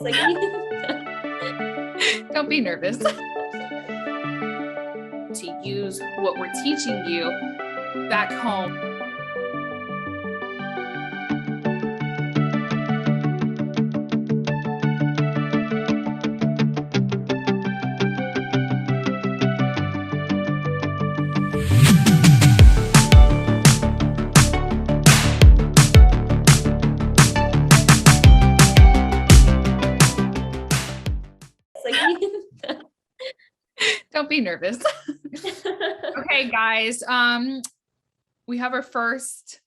Like, Don't be nervous. To use what we're teaching you back home. Don't be nervous. Okay, guys. We have our first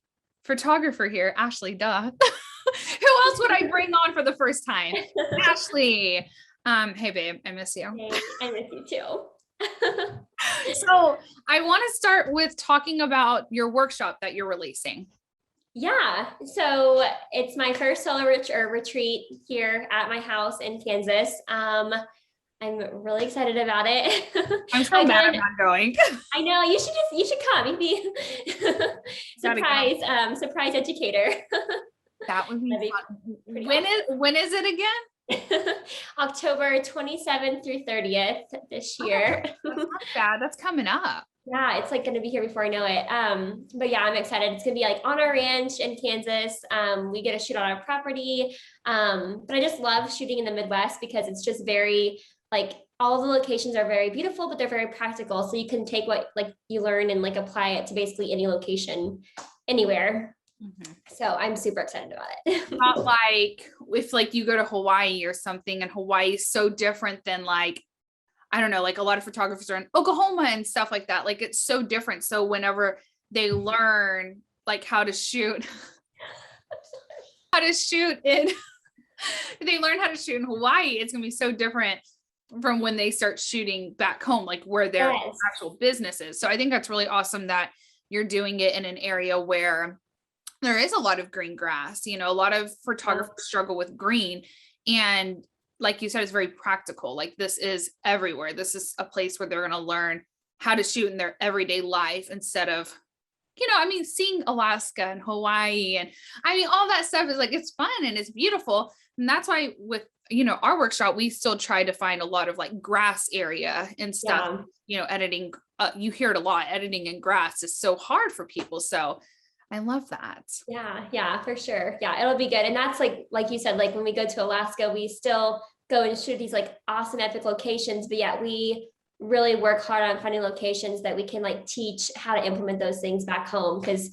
photographer here, Ashley. Duh. Who else would I bring on for the first time? Ashley. Hey babe, I miss you. Hey, I miss you too. So I want to start with talking about your workshop that you're releasing. Yeah, so it's my first solo retreat here at my house in Kansas. I'm really excited about it. I'm so mad I'm not going. I know you should come. You'd be surprise educator. That would be fun. When is it again? October 27th through 30th this year. That's not bad. That's coming up. Yeah, it's like going to be here before I know it. But yeah, I'm excited. It's going to be like on our ranch in Kansas. We get to shoot on our property. But I just love shooting in the Midwest because it's just very like all the locations are very beautiful, but they're very practical. So you can take what like you learn and like apply it to basically any location, anywhere. Mm-hmm. So I'm super excited about it. Not like if like you go to Hawaii or something, and Hawaii is so different than like, I don't know, like a lot of photographers are in Oklahoma and stuff like that. Like it's so different. So whenever they learn like how to shoot in they learn how to shoot in Hawaii, it's gonna be so different from when they start shooting back home, like where their actual business is. So I think that's really awesome that you're doing it in an area where there is a lot of green grass. You know, a lot of photographers struggle with green, and like you said, it's very practical. Like this is everywhere. This is a place where they're going to learn how to shoot in their everyday life instead of, you know, I mean, seeing Alaska and Hawaii and I mean, all that stuff is like, it's fun and it's beautiful. And that's why with, you know, our workshop, we still try to find a lot of like grass area and stuff, you know, editing, you hear it a lot, editing in grass is so hard for people. So I love that. Yeah, for sure. Yeah, it'll be good. And that's like you said, like when we go to Alaska, we still go and shoot these like awesome epic locations, but yet we really work hard on finding locations that we can like teach how to implement those things back home. Because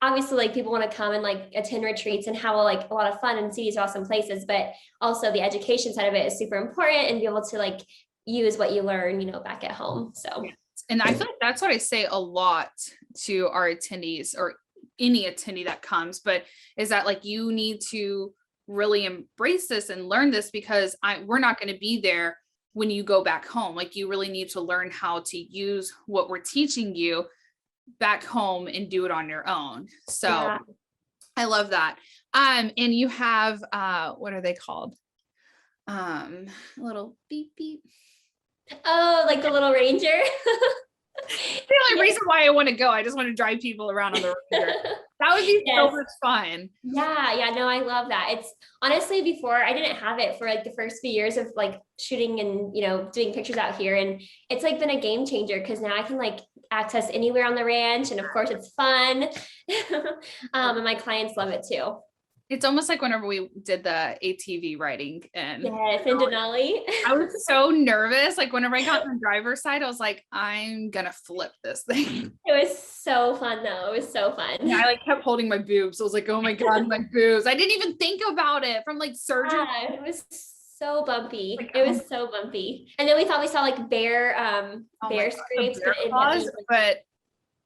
obviously like people want to come and like attend retreats and have like a lot of fun and see these awesome places, but also the education side of it is super important and be able to like use what you learn, you know, back at home. So, and I feel like that's what I say a lot to our attendees or any attendee that comes, but is that like you need to really embrace this and learn this because we're not going to be there when you go back home. Like you really need to learn how to use what we're teaching you back home and do it on your own. So I love that. And you have what are they called? Little beep beep. Oh, like the little ranger. The only reason why I want to go, I just want to drive people around on the ranger. That would be so much fun. Yeah, no, I love that. It's honestly before I didn't have it for like the first few years of like shooting and, you know, doing pictures out here. And it's like been a game changer because now I can like access anywhere on the ranch. And of course it's fun. And my clients love it too. It's almost like whenever we did the ATV riding and in Denali. I was so nervous. Like whenever I got on the driver's side, I was like, I'm gonna flip this thing. It was so fun though. It was so fun. Yeah, I like kept holding my boobs. I was like, oh my God, my boobs. I didn't even think about it from like surgery. Yeah, it was so bumpy. Like, it was so bumpy. And then we thought we saw like bear scrapes, but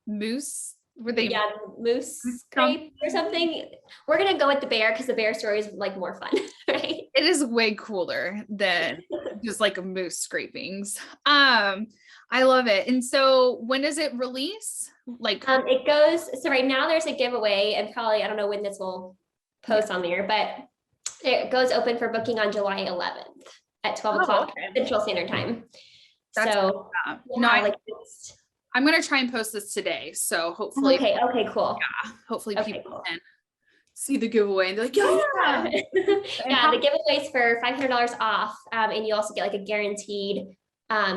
moose. Were they moose scrape or something? We're gonna go with the bear because the bear story is like more fun, right? It is way cooler than just like moose scrapings. I love it. And so when does it release? Like it goes, so right now there's a giveaway and probably I don't know when this will post on there, but it goes open for booking on July 11th at 12 o'clock Central Standard Time. That's so I'm going to try and post this today. So hopefully. Okay, cool. Yeah, hopefully people can see the giveaway and they're like, yeah. Yeah, the giveaways for $500 off. And you also get like a guaranteed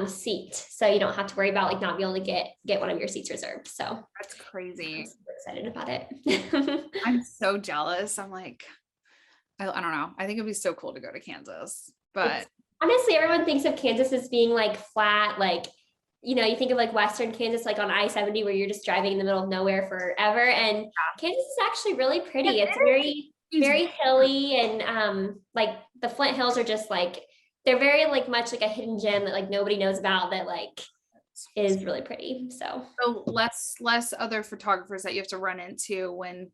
seat. So you don't have to worry about like not being able to get one of your seats reserved. So that's crazy. I'm super excited about it. I'm so jealous. I'm like, I don't know. I think it'd be so cool to go to Kansas, but honestly, everyone thinks of Kansas as being like flat, like, you know, you think of like Western Kansas, like on I-70 where you're just driving in the middle of nowhere forever. And Kansas is actually really pretty. It's very hilly, and like the Flint Hills are just like, they're very like much like a hidden gem that like nobody knows about, that like is really pretty. So less other photographers that you have to run into when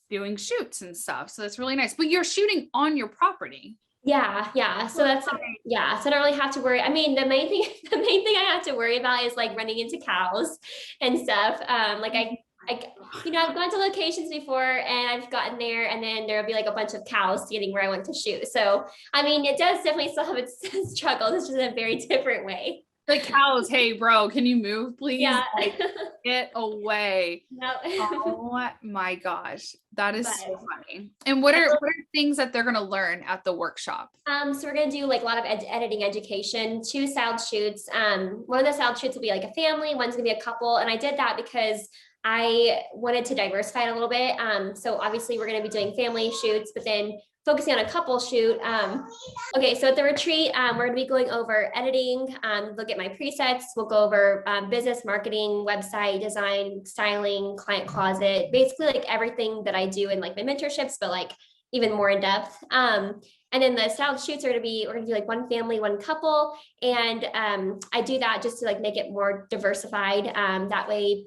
doing shoots and stuff. So that's really nice. But you're shooting on your property. Yeah. So that's, yeah. So I don't really have to worry. I mean, the main thing I have to worry about is like running into cows and stuff. Like you know, I've gone to locations before and I've gotten there and then there'll be like a bunch of cows getting where I want to shoot. So, I mean, it does definitely still have its struggles. It's just in a very different way. The cows, hey bro, can you move please? Yeah. Like, get away. No. Oh my gosh, that is so funny. And what are things that they're going to learn at the workshop? So we're going to do like a lot of editing education, 2 styled shoots. One of the styled shoots will be like a family, one's gonna be a couple, and I did that because I wanted to diversify it a little bit. So obviously we're going to be doing family shoots, but then focusing on a couple shoot. Okay, so at the retreat, we're going to be going over editing, look at my presets. We'll go over business, marketing, website design, styling, client closet, basically like everything that I do in like my mentorships, but like even more in depth. And then the styled shoots are we're gonna do like one family, one couple. And I do that just to like make it more diversified. That way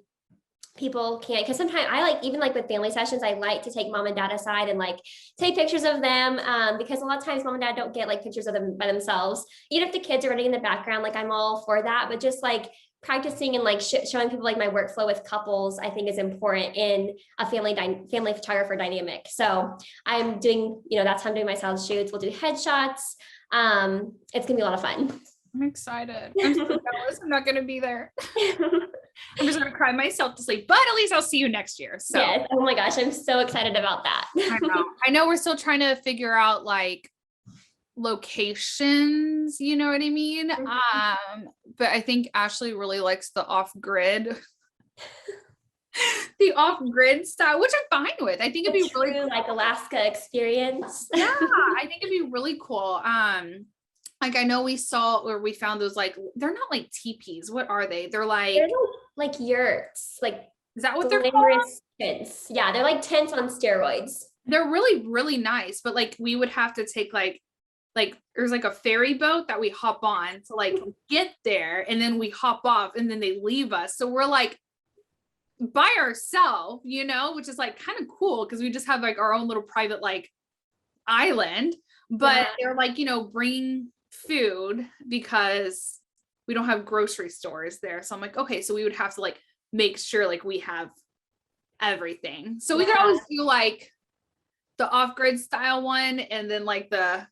people can't, because sometimes I like, even like with family sessions, I like to take mom and dad aside and like take pictures of them, because a lot of times mom and dad don't get like pictures of them by themselves. Even if the kids are running in the background, like I'm all for that, but just like practicing and like showing people like my workflow with couples, I think is important in a family photographer dynamic. So I'm doing, you know, that's how I'm doing my styled shoots. We'll do headshots. It's gonna be a lot of fun. I'm excited. I'm so jealous. I'm not gonna be there. I'm just gonna cry myself to sleep, but at least I'll see you next year. So yes. Oh my gosh, I'm so excited about that. I know we're still trying to figure out like locations, you know what I mean? Mm-hmm. But I think Ashley really likes the off-grid style, which I'm fine with. I think it'd be really cool. Like Alaska experience. Yeah, I think it'd be really cool. Like I know we found those, like, they're not like teepees. What are they? They're like yurts. Like, is that what they're called? Tents. Yeah, they're like tents on steroids. They're really, really nice, but like we would have to take like there's like a ferry boat that we hop on to like get there, and then we hop off and then they leave us. So we're like by ourselves, you know, which is like kind of cool because we just have like our own little private like island, but they're like, you know, bring food because we don't have grocery stores there. So I'm like, okay, so we would have to like make sure like we have everything. So we could always do like the off-grid style one and then like the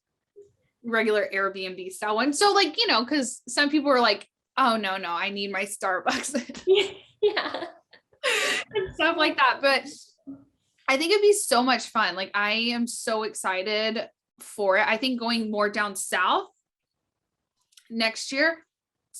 regular Airbnb style one. So like, you know, because some people are like, oh no, I need my Starbucks. Yeah. And stuff like that. But I think it'd be so much fun. Like I am so excited for it. I think going more down south next year,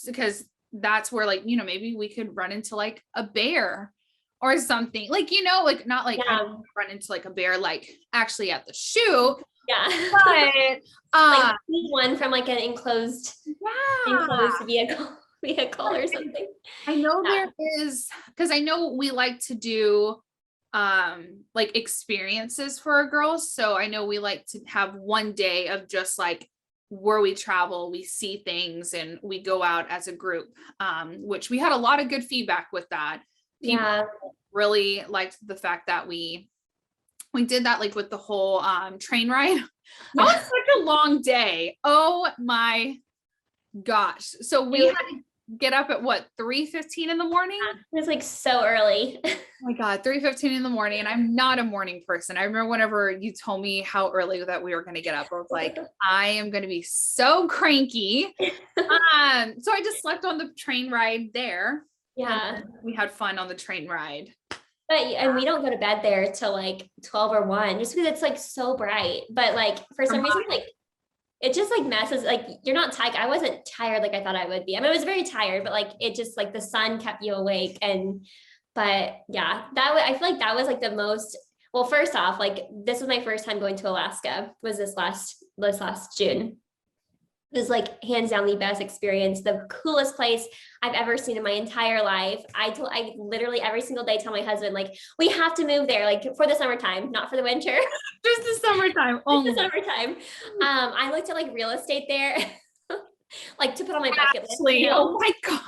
because that's where like, you know, maybe we could run into like a bear or something, like, you know, like not like run into like a bear, like actually at the shoot. Yeah. But like one from like an enclosed vehicle or something. I know there is, because I know we like to do like experiences for our girls. So I know we like to have one day of just like where we travel, we see things, and we go out as a group, which we had a lot of good feedback with that. People really liked the fact that we did that, like with the whole train ride. That was such a long day. Oh my gosh. So we had to get up at what, 3:15 in the morning? It was like so early. Oh my God, 3:15 in the morning. And I'm not a morning person. I remember whenever you told me how early that we were going to get up, I was like, I am going to be so cranky. So I just slept on the train ride there. Yeah. We had fun on the train ride. But and we don't go to bed there till like 12 or 1 just because it's like so bright. But like for some reason, like it just like messes, like you're not tired. I wasn't tired like I thought I would be. I mean, I was very tired, but like it just like the sun kept you awake. And but yeah, I feel like that was like the most, well, first off, like this was my first time going to Alaska, was this last June. It was like hands down the best experience, the coolest place I've ever seen in my entire life. I literally every single day tell my husband, like, we have to move there, like for the summertime, not for the winter. Just the summertime The only. summertime. I looked at like real estate there, like to put on my bucket list. Actually, oh my God.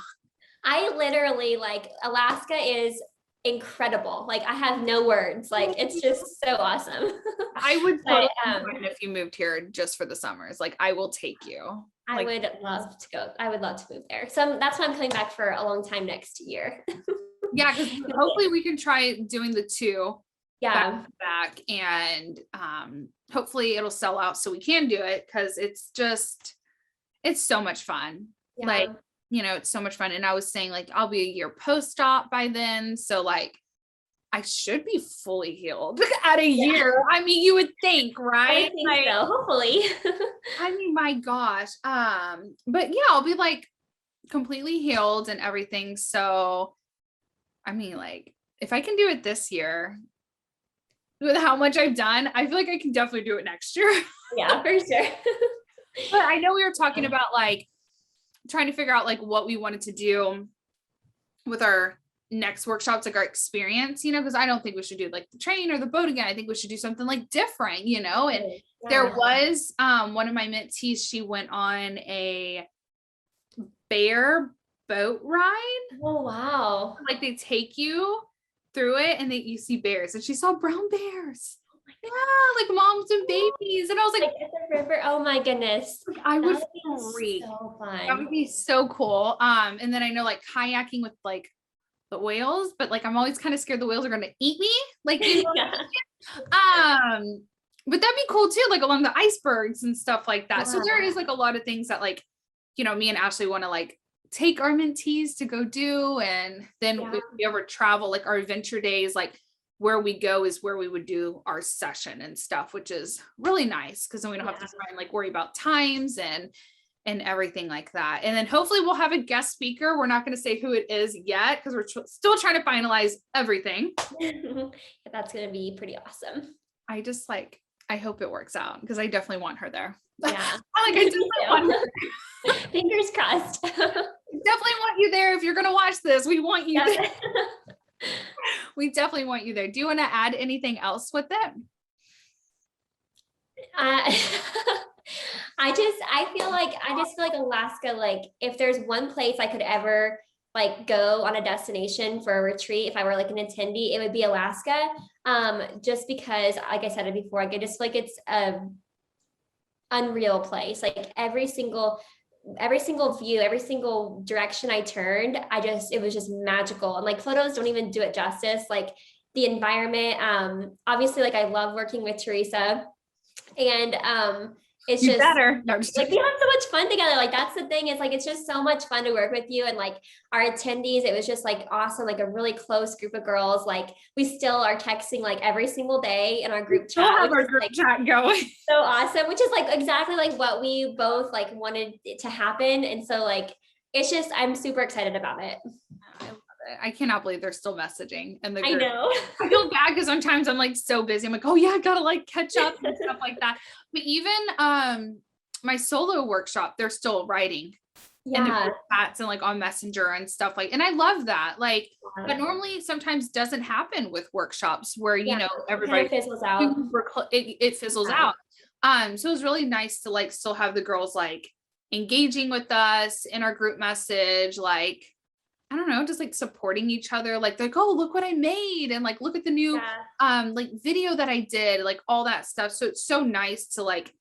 I literally like Alaska is incredible. Like I have no words. Like it's just so awesome. I would But, totally fine if you moved here just for the summers. Like I will take you. I Like, would love to go. I would love to move there. So that's why I'm coming back for a long time next year. yeah, because hopefully we can try doing the two Yeah. back and hopefully it'll sell out so we can do it because it's so much fun. Yeah. Like, you know, it's so much fun. And I was saying like I'll be a year post-op by then. So like I should be fully healed at a year. I mean, you would think, right? I think Like, so, hopefully. I mean, my gosh. But yeah, I'll be like completely healed and everything. So I mean, like, if I can do it this year with how much I've done, I feel like I can definitely do it next year. Yeah, for sure. But I know we were talking about like trying to figure out like what we wanted to do with our next workshops, like our experience, you know, because I don't think we should do like the train or the boat again. I think we should do something like different, you know. And there was one of my mentees, she went on a bear boat ride. Oh wow. Like they take you through it and you see bears, and she saw brown bears. Yeah, like moms and babies. And I was like at the river. Oh my goodness. I would be freak. so That fun. would be so cool. And then I know like kayaking with like the whales, but like I'm always kind of scared the whales are gonna eat me. Like, you know, Yeah. but that'd be cool too, like along the icebergs and stuff like that. So there Yeah. is like a lot of things that like, you know, me and Ashley want to like take our mentees to go do. And then Yeah. if we ever travel, like our adventure days, like where we go is where we would do our session and stuff, which is really nice because then we don't have to try and like worry about times and everything like that. And then hopefully we'll have a guest speaker. We're not going to say who it is yet because we're still trying to finalize everything. That's going to be pretty awesome. I just like, I hope it works out because I definitely want her there. Yeah. I definitely want her. Fingers crossed. Definitely want you there. If you're going to watch this, we want you there. We definitely want you there. Do you want to add anything else with it? I just feel like Alaska, like if there's one place I could ever like go on a destination for a retreat, if I were like an attendee, it would be Alaska. Just because, like I said it before, I just feel like it's a unreal place. Like every single view, every single direction I turned, it was just magical. And like photos don't even do it justice. Like the environment, obviously, like I love working with Teresa, and it's You just better. No, just like we have so much fun together. Like that's the thing, is like it's just so much fun to work with you. And like our attendees, it was just like awesome, like a really close group of girls. Like we still are texting like every single day in our group chat. We'll have our group chat going. So awesome, which is like exactly like what we both like wanted it to happen. And so like it's just, I'm super excited about it. I love it. I cannot believe they're still messaging in the I group. know. I feel bad because sometimes I'm like so busy. I'm like, oh yeah, I gotta like catch up and stuff like that. But even my solo workshop, they're still writing in the group chats and like on Messenger and stuff like, and I love that. Like, but normally sometimes doesn't happen with workshops where, you know, everybody kind of fizzles out. It fizzles out. So it was really nice to like still have the girls like engaging with us in our group message, like, I don't know, just like supporting each other. Like they're like, oh, look what I made. And like, look at the new, like video that I did, like all that stuff. So it's so nice to like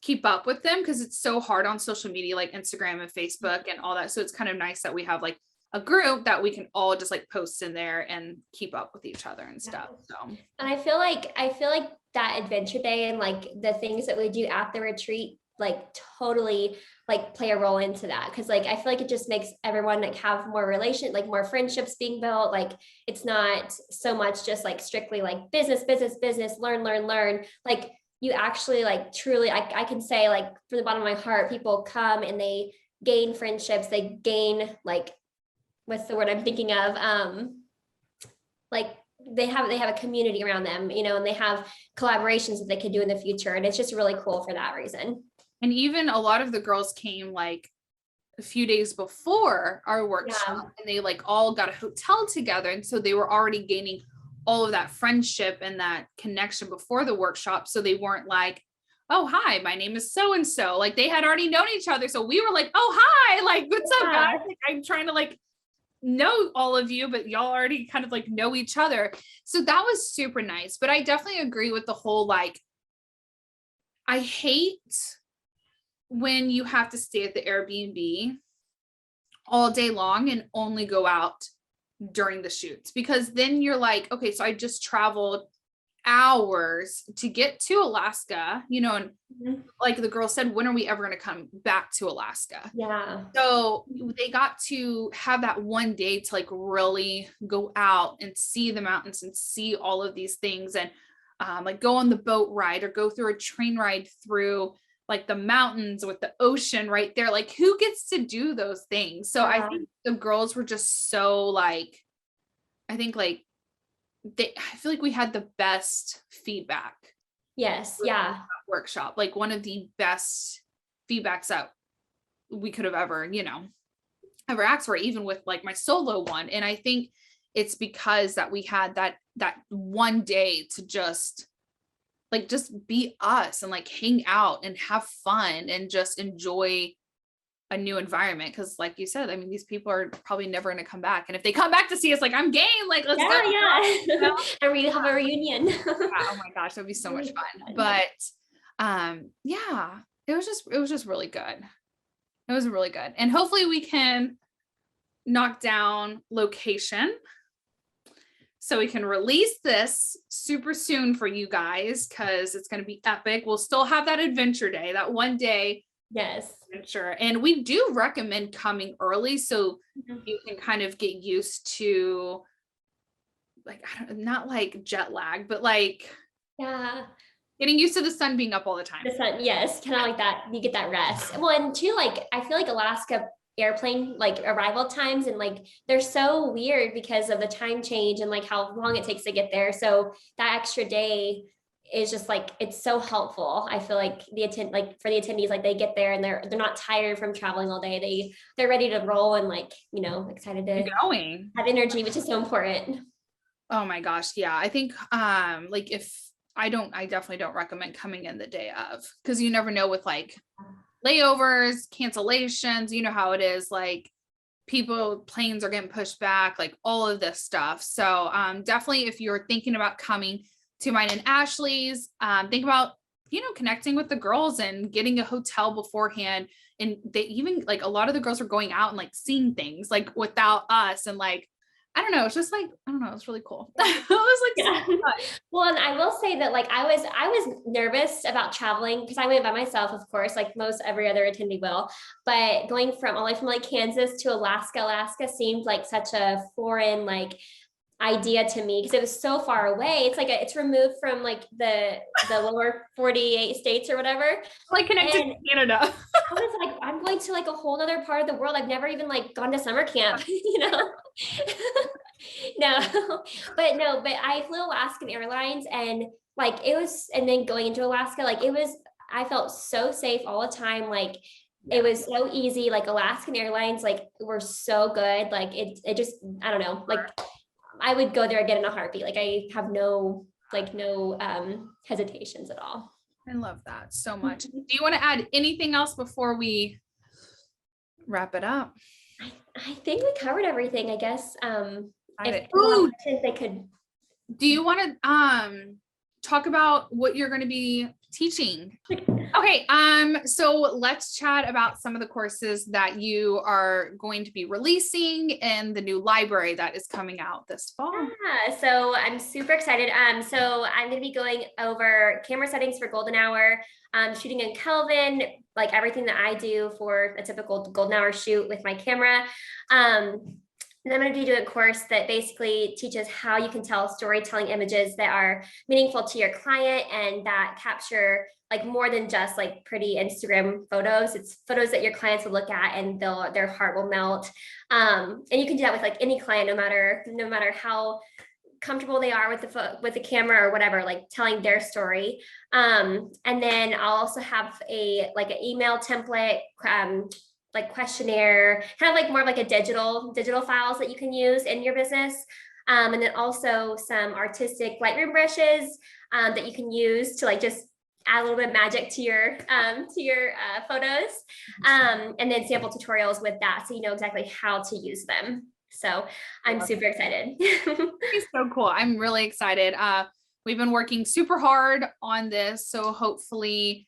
keep up with them because it's so hard on social media, like Instagram and Facebook and all that. So it's kind of nice that we have like a group that we can all just like post in there and keep up with each other and stuff. So, and I feel like that adventure day and like the things that we do at the retreat like totally like play a role into that. Cause like, I feel like it just makes everyone like have more like more friendships being built. Like it's not so much just like strictly like business, learn. Like you actually like truly, I can say like from the bottom of my heart, people come and they gain friendships, they gain like, what's the word I'm thinking of? Like they have a community around them, you know, and they have collaborations that they could do in the future. And it's just really cool for that reason. And even a lot of the girls came like a few days before our workshop, and they like all got a hotel together. And so they were already gaining all of that friendship and that connection before the workshop. So they weren't like, oh, hi, my name is so and so. Like they had already known each other. So we were like, oh, hi, like, what's up, guys? Like, I'm trying to like know all of you, but y'all already kind of like know each other. So that was super nice. But I definitely agree with the whole like, I hate when you have to stay at the Airbnb all day long and only go out during the shoots, because then you're like, okay, so I just traveled hours to get to Alaska, you know, and like the girl said, when are we ever going to come back to Alaska? Yeah. So they got to have that one day to like really go out and see the mountains and see all of these things, and like go on the boat ride or go through a train ride through like the mountains with the ocean right there. Like who gets to do those things? So I think the girls were just so like, I think like I feel like we had the best feedback. Yes. Yeah. Workshop, like one of the best feedbacks that we could have ever, you know, ever asked for, even with like my solo one. And I think it's because that we had that one day to just be us and like hang out and have fun and just enjoy a new environment. Cause like you said, I mean, these people are probably never going to come back. And if they come back to see us, like, I'm game, like, let's go. Yeah. You know? And we have a reunion. Yeah, oh my gosh, that'd be so much fun. But yeah, it was just really good. It was really good. And hopefully we can knock down location so we can release this super soon for you guys, because it's going to be epic. We'll still have that adventure day, that one day. Yes. Adventure. And we do recommend coming early so you can kind of get used to like, not like jet lag, but like, yeah, getting used to the sun being up all the time. The sun, yes, kind of like that. You get that rest. Well, and too, like I feel like Alaska airplane like arrival times and like they're so weird because of the time change and like how long it takes to get there. So that extra day is just like it's so helpful. I feel like for the attendees, like they get there and they're not tired from traveling all day. They're ready to roll and like, you know, excited to going have energy, which is so important. Oh my gosh, yeah. I think like if I definitely don't recommend coming in the day of, because you never know with like layovers, cancellations, you know how it is, like planes are getting pushed back, like all of this stuff. So definitely if you're thinking about coming to mine and Ashley's, think about, you know, connecting with the girls and getting a hotel beforehand. And they even like a lot of the girls are going out and like seeing things like without us, and like I don't know, it's just like, I don't know, it's really cool. It was like, yeah. So well, and I will say that like I was nervous about traveling because I went by myself, of course, like most every other attendee will, but going from all the way from like Kansas to Alaska seemed like such a foreign like idea to me because it was so far away. It's like it's removed from like the lower 48 states or whatever, like connected to Canada. I was like, I'm going to like a whole other part of the world. I've never even like gone to summer camp, you know. but I flew Alaskan Airlines and like it was, and then going into Alaska, like it was, I felt so safe all the time. Like it was so easy. Like Alaskan Airlines, like were so good. Like it just, I don't know, like I would go there again in a heartbeat. Like I have no hesitations at all. I love that so much. Do you want to add anything else before we wrap it up? I think we covered everything, I guess. If Ooh, they could. do you want to talk about what you're going to be teaching. Okay. So let's chat about some of the courses that you are going to be releasing in the new library that is coming out this fall. Yeah, so I'm super excited. So I'm going to be going over camera settings for golden hour, shooting in Kelvin, like everything that I do for a typical golden hour shoot with my camera. And I'm going to be doing a course that basically teaches how you can tell storytelling images that are meaningful to your client and that capture like more than just like pretty Instagram photos. It's photos that your clients will look at and their heart will melt. And you can do that with like any client, no matter how comfortable they are with the camera or whatever, like telling their story. And then I'll also have an email template, like questionnaire, kind of like more of like a digital files that you can use in your business. And then also some artistic Lightroom brushes that you can use to like just add a little bit of magic to your photos. And then sample tutorials with that, so you know exactly how to use them. So I'm super excited. It's so cool. I'm really excited. We've been working super hard on this, so hopefully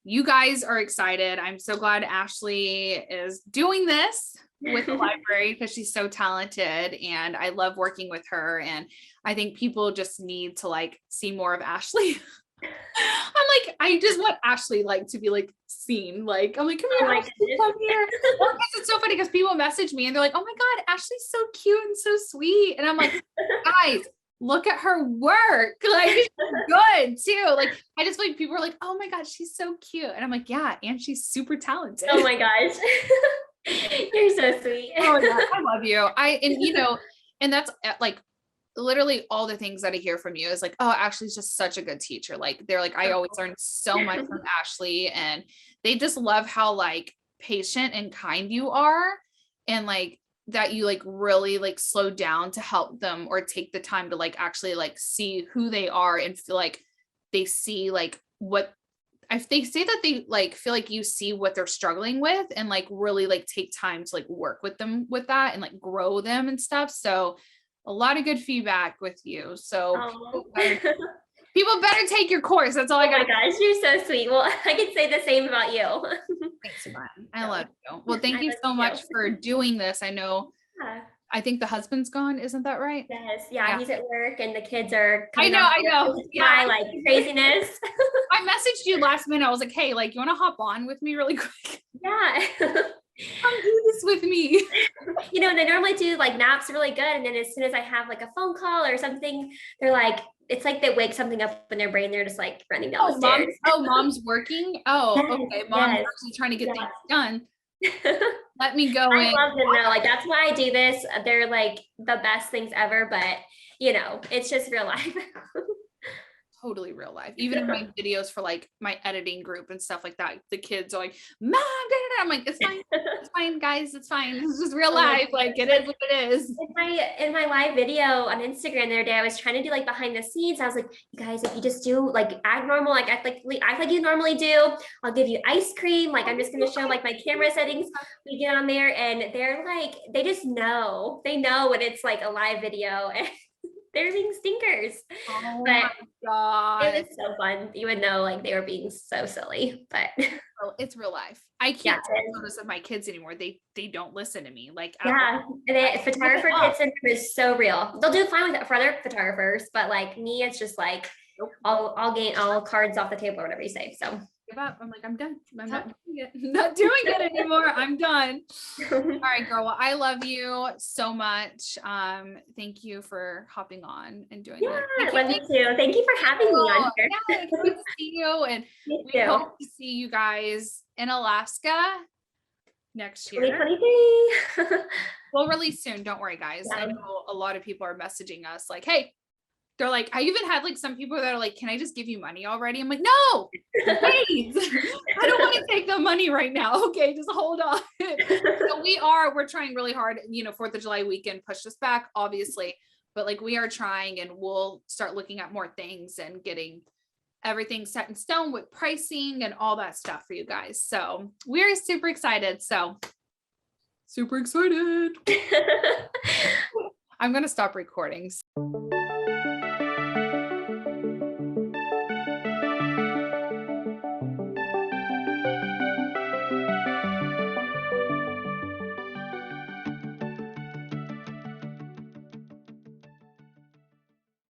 you guys are excited. I'm so glad Ashley is doing this with the library because she's so talented and I love working with her. And I think people just need to like see more of Ashley. I'm like, I just want Ashley like to be like seen. Like, I'm like, come here, Ashley, come here. Well, it's so funny because people message me and they're like, oh my God, Ashley's so cute and so sweet. And I'm like, guys, look at her work. Like, she's good too. Like, I just like people are like, oh my God, she's so cute. And I'm like, yeah, and she's super talented. Oh my gosh. You're so sweet. Oh yeah, I love you. And that's like literally all the things that I hear from you is like, oh, Ashley's just such a good teacher. Like, they're like, I always learn so much from Ashley, and they just love how like patient and kind you are, and like that you like really like slow down to help them or take the time to like actually like see who they are and feel like they see like what if they say that they like feel like you see what they're struggling with and like really like take time to like work with them with that and like grow them and stuff. So a lot of good feedback with you. So people better take your course. That's all I got. Oh my gosh, you're so sweet. Well, I could say the same about you. Thanks, Brian. I love you. Well, thank you so much for doing this. I know, I think the husband's gone. Isn't that right? Yes. Yeah. He's at work and the kids are I know. Yeah. Like craziness. I messaged you last minute. I was like, hey, like, you want to hop on with me really quick? Yeah. Come do this with me. You know, and they normally do like naps really good. And then as soon as I have like a phone call or something, they're like, it's like they wake something up in their brain. They're just like running down the stairs. Mom's working. Oh, yes, okay. Mom's actually trying to get things done. Let me go in. I love them though. Like, that's why I do this. They're like the best things ever, but you know, it's just real life. Totally real life. Even in my videos for like my editing group and stuff like that, the kids are like, Mom, I'm like, it's fine. It's fine, guys. It's fine. It's just real life. Like, it is what it is. In my live video on Instagram the other day, I was trying to do like behind the scenes. I was like, you guys, if you just do like act normal, like act like you normally do, I'll give you ice cream. Like, I'm just going to show like my camera settings we get on there. And they're like, they just know. They know when it's like a live video. And they're being stinkers. Oh but my God. it was so fun. You would know like they were being so silly, but it's real life. I can't take photos of my kids anymore. They don't listen to me. Like, yeah, and photographer kid syndrome is so real. They'll do fine with it for other photographers, but like me, it's just like I'll gain all cards off the table or whatever you say. So give up. I'm like, I'm done. I'm not doing it. Not doing it anymore. I'm done. All right, girl. Well, I love you so much. Thank you for hopping on and doing that. I love you too. Thank you for having me on here. Yeah, it's good to see you. And we hope to see you guys in Alaska next year. 2023. We'll release soon. Don't worry, guys. I know a lot of people are messaging us like, hey, they're like, I even had like some people that are like, can I just give you money already? I'm like, no, wait, I don't want to take the money right now. Okay, just hold on. So we're trying really hard, 4th of July weekend pushed us back, obviously, but like we are trying, and we'll start looking at more things and getting everything set in stone with pricing and all that stuff for you guys. So we're super excited. I'm going to stop recording.